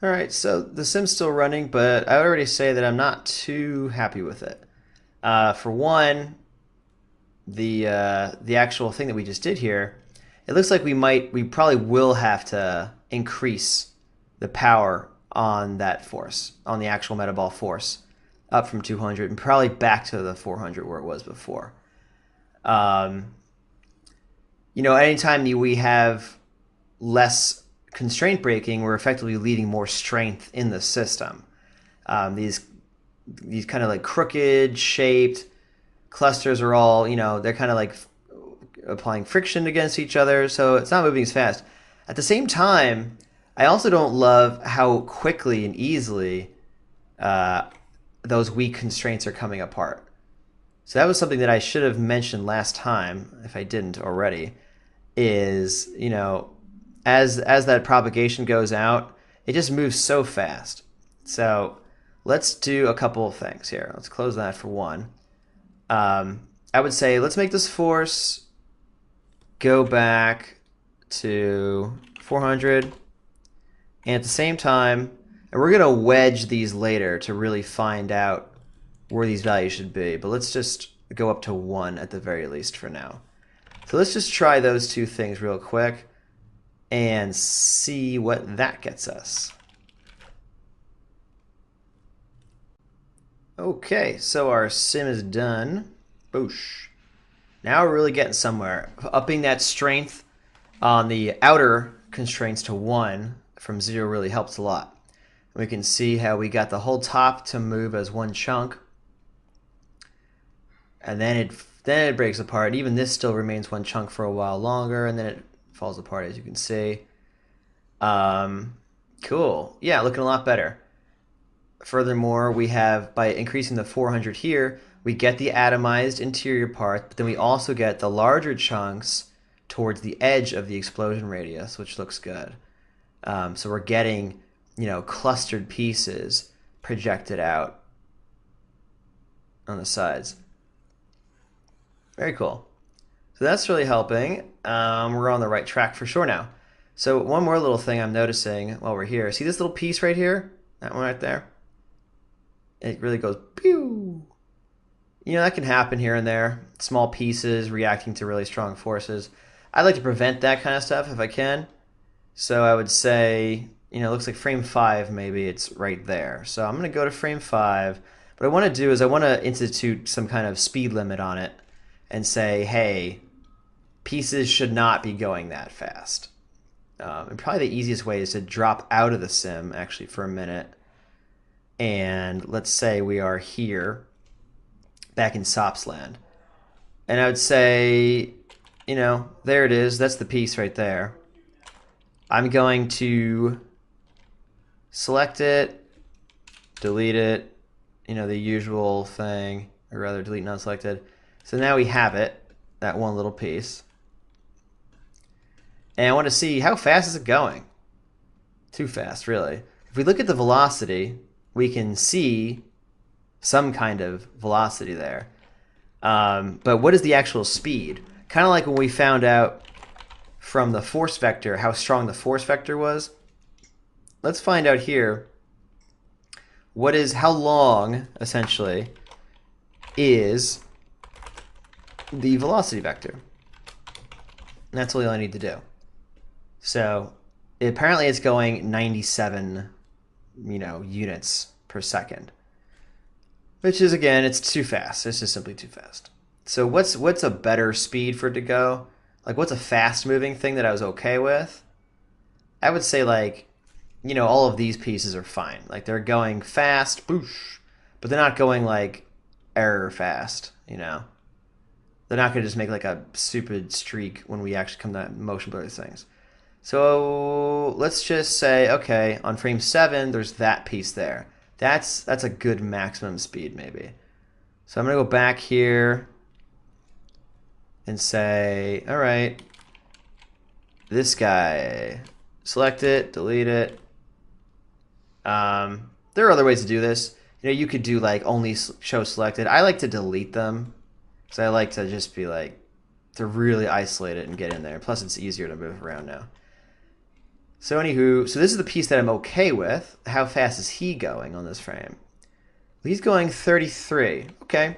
All right, so the sim's still running, but I would already say that I'm not too happy with it. For one, the actual thing that we just did here, it looks like we probably will have to increase the power on that force, on the actual metaball force, up from 200 and probably back to the 400 where it was before. Um, anytime we have less constraint breaking, we're effectively leading more strength in the system. These kind of like crooked shaped clusters are all they're kind of like applying friction against each other, so it's not moving as fast. At the same time, I also don't love how quickly and easily uh, those weak constraints are coming apart. So that was something that I should have mentioned last time, if I didn't already. Is as that propagation goes out, it just moves so fast. So let's do a couple of things here. Let's close that for one. I would say let's make this force go back to 400, and at the same time, and we're gonna wedge these later to really find out where these values should be. But let's just go up to 1 at the very least for now. So let's just try those two things real quick and see what that gets us. Okay, so our sim is done. Boosh. Now we're really getting somewhere. Upping that strength on the outer constraints to 1 from 0 really helps a lot. We can see how we got the whole top to move as one chunk. And then it breaks apart. Even this still remains one chunk for a while longer, and then it falls apart, as you can see. Cool. Yeah, looking a lot better. Furthermore, we have, by increasing the 400 here, we get the atomized interior part, but then we also get the larger chunks towards the edge of the explosion radius, which looks good. So we're getting, clustered pieces projected out on the sides. Very cool. So that's really helping. We're on the right track for sure now. So one more little thing I'm noticing while we're here. See this little piece right here? That one right there? It really goes pew. That can happen here and there. Small pieces reacting to really strong forces. I like to prevent that kind of stuff if I can. So I would say, it looks like frame 5 maybe it's right there. So I'm going to go to frame 5. What I want to do is I want to institute some kind of speed limit on it and say, hey, pieces should not be going that fast. And probably the easiest way is to drop out of the sim actually for a minute. And let's say we are here back in Sopsland. And I would say, there it is. That's the piece right there. I'm going to select it, delete it, the usual thing, or rather delete non-selected. So now we have it, that one little piece. And I want to see how fast is it going. Too fast, really. If we look at the velocity, we can see some kind of velocity there. But what is the actual speed? Kind of like when we found out from the force vector how strong the force vector was. Let's find out here how long, essentially, is the velocity vector. And that's all I need to do. So apparently it's going 97, units per second. Which is, again, it's too fast. It's just simply too fast. So what's a better speed for it to go? Like, what's a fast-moving thing that I was okay with? I would say, all of these pieces are fine. Like, they're going fast, boosh, but they're not going, error fast, They're not going to just make, a stupid streak when we actually come to motion blur these things. So let's just say, okay, on frame 7, there's that piece there. That's a good maximum speed, maybe. So I'm going to go back here and say, all right, this guy, select it, delete it. There are other ways to do this. You could do, only show selected. I like to delete them because I like to just be, to really isolate it and get in there. Plus, it's easier to move around now. So anywho, so this is the piece that I'm okay with. How fast is he going on this frame? He's going 33. Okay.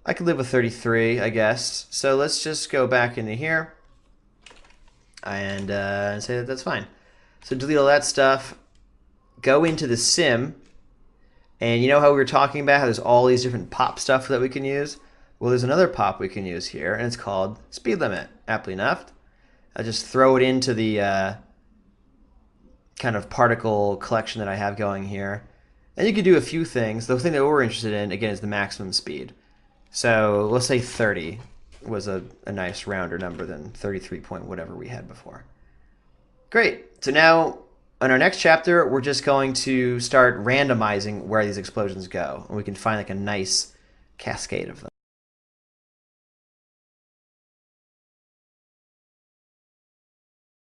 I could live with 33, I guess. So let's just go back into here and say that that's fine. So delete all that stuff. Go into the sim. And you know how we were talking about how there's all these different pop stuff that we can use? Well, there's another pop we can use here, and it's called speed limit, aptly enough. I'll just throw it into the kind of particle collection that I have going here. And you can do a few things. The thing that we're interested in, again, is the maximum speed. So let's say 30 was a nice rounder number than 33 point whatever we had before. Great. So now in our next chapter, we're just going to start randomizing where these explosions go. And we can find like a nice cascade of them.